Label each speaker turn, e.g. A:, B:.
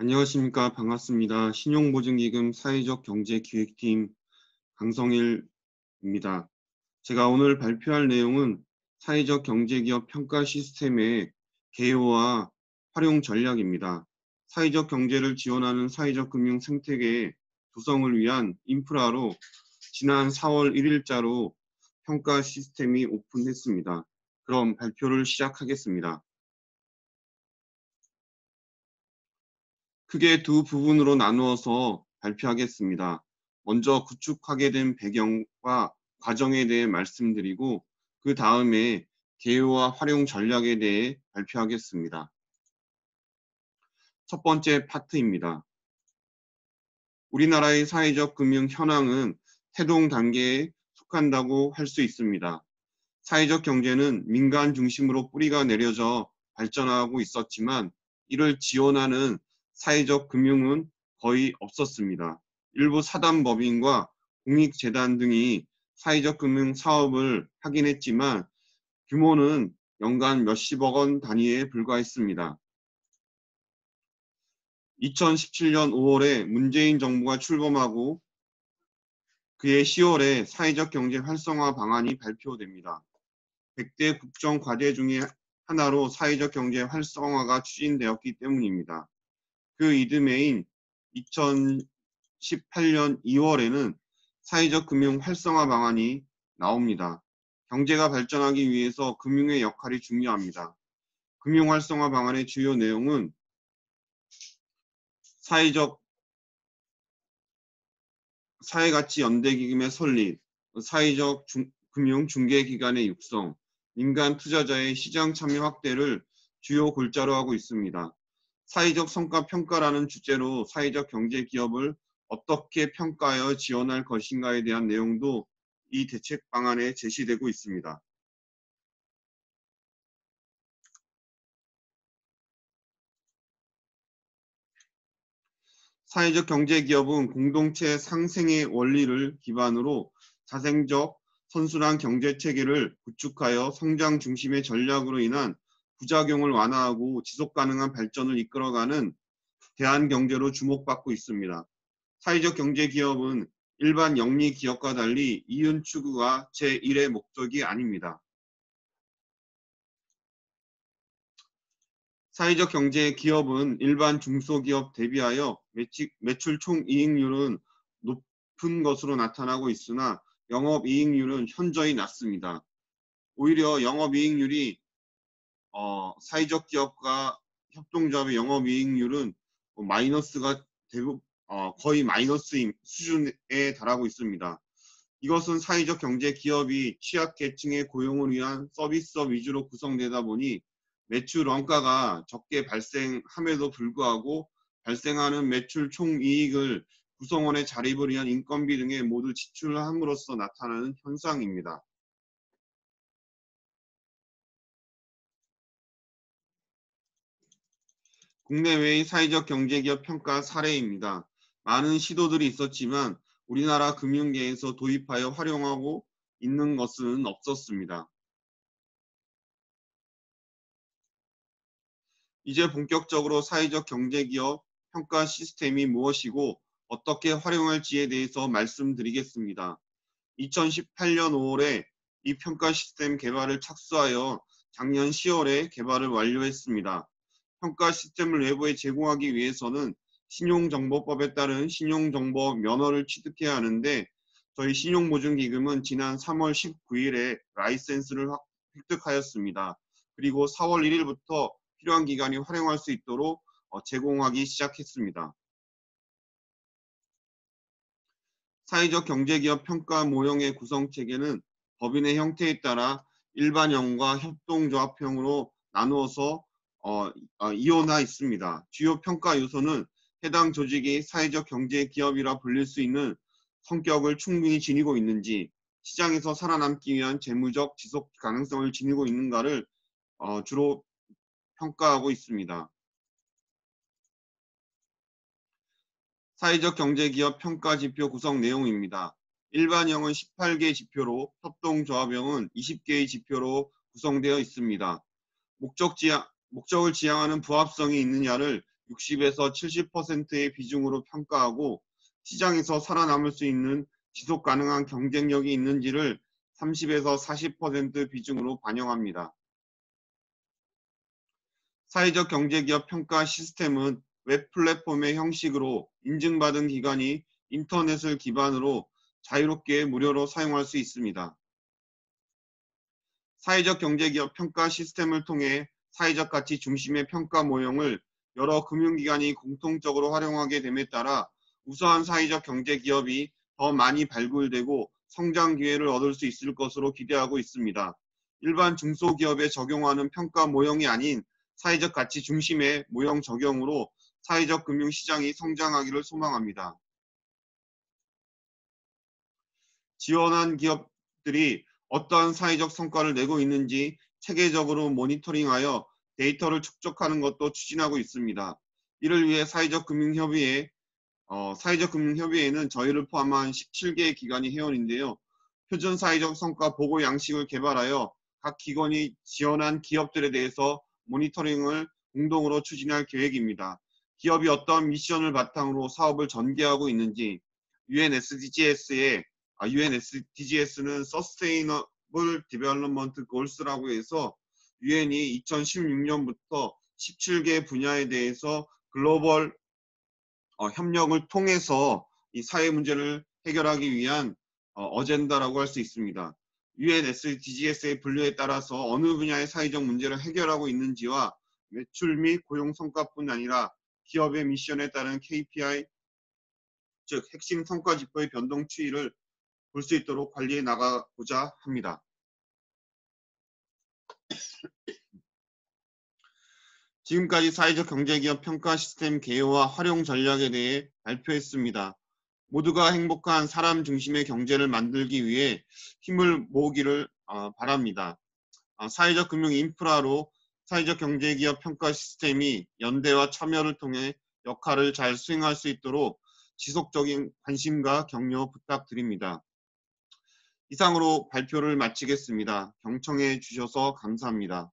A: 안녕하십니까. 반갑습니다. 신용보증기금 사회적 경제기획팀 강성일입니다. 제가 오늘 발표할 내용은 사회적 경제기업 평가 시스템의 개요와 활용 전략입니다. 사회적 경제를 지원하는 사회적 금융 생태계의 구성을 위한 인프라로 지난 4월 1일자로 평가 시스템이 오픈했습니다. 그럼 발표를 시작하겠습니다. 크게 두 부분으로 나누어서 발표하겠습니다. 먼저 구축하게 된 배경과 과정에 대해 말씀드리고 그 다음에 개요와 활용 전략에 대해 발표하겠습니다. 첫 번째 파트입니다. 우리나라의 사회적 금융 현황은 태동 단계에 속한다고 할 수 있습니다. 사회적 경제는 민간 중심으로 뿌리가 내려져 발전하고 있었지만 이를 지원하는 사회적 금융은 거의 없었습니다. 일부 사단법인과 공익재단 등이 사회적 금융 사업을 하긴 했지만 규모는 연간 몇십억 원 단위에 불과했습니다. 2017년 5월에 문재인 정부가 출범하고 그해 10월에 사회적 경제 활성화 방안이 발표됩니다. 100대 국정 과제 중에 하나로 사회적 경제 활성화가 추진되었기 때문입니다. 그 이듬해인 2018년 2월에는 사회적 금융 활성화 방안이 나옵니다. 경제가 발전하기 위해서 금융의 역할이 중요합니다. 금융 활성화 방안의 주요 내용은 사회가치 연대기금의 설립, 사회적 금융 중개기관의 육성, 민간 투자자의 시장 참여 확대를 주요 골자로 하고 있습니다. 사회적 성과 평가라는 주제로 사회적 경제 기업을 어떻게 평가하여 지원할 것인가에 대한 내용도 이 대책 방안에 제시되고 있습니다. 사회적 경제 기업은 공동체 상생의 원리를 기반으로 자생적 선순환 경제 체계를 구축하여 성장 중심의 전략으로 인한 부작용을 완화하고 지속 가능한 발전을 이끌어가는 대안 경제로 주목받고 있습니다. 사회적 경제 기업은 일반 영리 기업과 달리 이윤 추구가 제1의 목적이 아닙니다. 사회적 경제 기업은 일반 중소기업 대비하여 매출 총이익률은 높은 것으로 나타나고 있으나 영업이익률은 현저히 낮습니다. 오히려 영업이익률이 사회적 기업과 협동조합의 영업이익률은 마이너스가 거의 마이너스 수준에 달하고 있습니다. 이것은 사회적 경제 기업이 취약계층의 고용을 위한 서비스업 위주로 구성되다 보니 매출 원가가 적게 발생함에도 불구하고 발생하는 매출 총이익을 구성원의 자립을 위한 인건비 등에 모두 지출함으로써 나타나는 현상입니다. 국내외의 사회적 경제기업 평가 사례입니다. 많은 시도들이 있었지만 우리나라 금융계에서 도입하여 활용하고 있는 것은 없었습니다. 이제 본격적으로 사회적 경제기업 평가 시스템이 무엇이고 어떻게 활용할지에 대해서 말씀드리겠습니다. 2018년 5월에 이 평가 시스템 개발을 착수하여 작년 10월에 개발을 완료했습니다. 평가 시스템을 외부에 제공하기 위해서는 신용정보법에 따른 신용정보 면허를 취득해야 하는데 저희 신용보증기금은 지난 3월 19일에 라이센스를 획득하였습니다. 그리고 4월 1일부터 필요한 기관이 활용할 수 있도록 제공하기 시작했습니다. 사회적 경제기업 평가 모형의 구성 체계는 법인의 형태에 따라 일반형과 협동조합형으로 나누어서 이원화 있습니다. 주요 평가 요소는 해당 조직이 사회적 경제 기업이라 불릴 수 있는 성격을 충분히 지니고 있는지, 시장에서 살아남기 위한 재무적 지속 가능성을 지니고 있는가를 주로 평가하고 있습니다. 사회적 경제기업 평가 지표 구성 내용입니다. 일반형은 18개 지표로 협동조합형은 20개의 지표로 구성되어 있습니다. 목적을 지향하는 부합성이 있느냐를 60에서 70%의 비중으로 평가하고 시장에서 살아남을 수 있는 지속 가능한 경쟁력이 있는지를 30에서 40% 비중으로 반영합니다. 사회적 경제기업 평가 시스템은 웹 플랫폼의 형식으로 인증받은 기관이 인터넷을 기반으로 자유롭게 무료로 사용할 수 있습니다. 사회적 경제기업 평가 시스템을 통해 사회적 가치 중심의 평가 모형을 여러 금융기관이 공통적으로 활용하게 됨에 따라 우수한 사회적 경제기업이 더 많이 발굴되고 성장 기회를 얻을 수 있을 것으로 기대하고 있습니다. 일반 중소기업에 적용하는 평가 모형이 아닌 사회적 가치 중심의 모형 적용으로 사회적 금융시장이 성장하기를 소망합니다. 지원한 기업들이 어떠한 사회적 성과를 내고 있는지 체계적으로 모니터링하여 데이터를 축적하는 것도 추진하고 있습니다. 이를 위해 사회적 금융협의회는 저희를 포함한 17개의 기관이 회원인데요. 표준 사회적 성과 보고 양식을 개발하여 각 기관이 지원한 기업들에 대해서 모니터링을 공동으로 추진할 계획입니다. 기업이 어떤 미션을 바탕으로 사업을 전개하고 있는지, UNSDGs는 Sustainable Development Goals라고 해서 유엔이 2016년부터 17개 분야에 대해서 글로벌 협력을 통해서 이 사회 문제를 해결하기 위한 어젠다라고 할 수 있습니다. UN SDGs의 분류에 따라서 어느 분야의 사회적 문제를 해결하고 있는지와 매출 및 고용 성과뿐 아니라 기업의 미션에 따른 KPI, 즉 핵심 성과 지표의 변동 추이를 볼 수 있도록 관리해 나가고자 합니다. 지금까지 사회적 경제기업 평가 시스템 개요와 활용 전략에 대해 발표했습니다. 모두가 행복한 사람 중심의 경제를 만들기 위해 힘을 모으기를 바랍니다. 사회적 금융 인프라로 사회적 경제기업 평가 시스템이 연대와 참여를 통해 역할을 잘 수행할 수 있도록 지속적인 관심과 격려 부탁드립니다. 이상으로 발표를 마치겠습니다. 경청해 주셔서 감사합니다.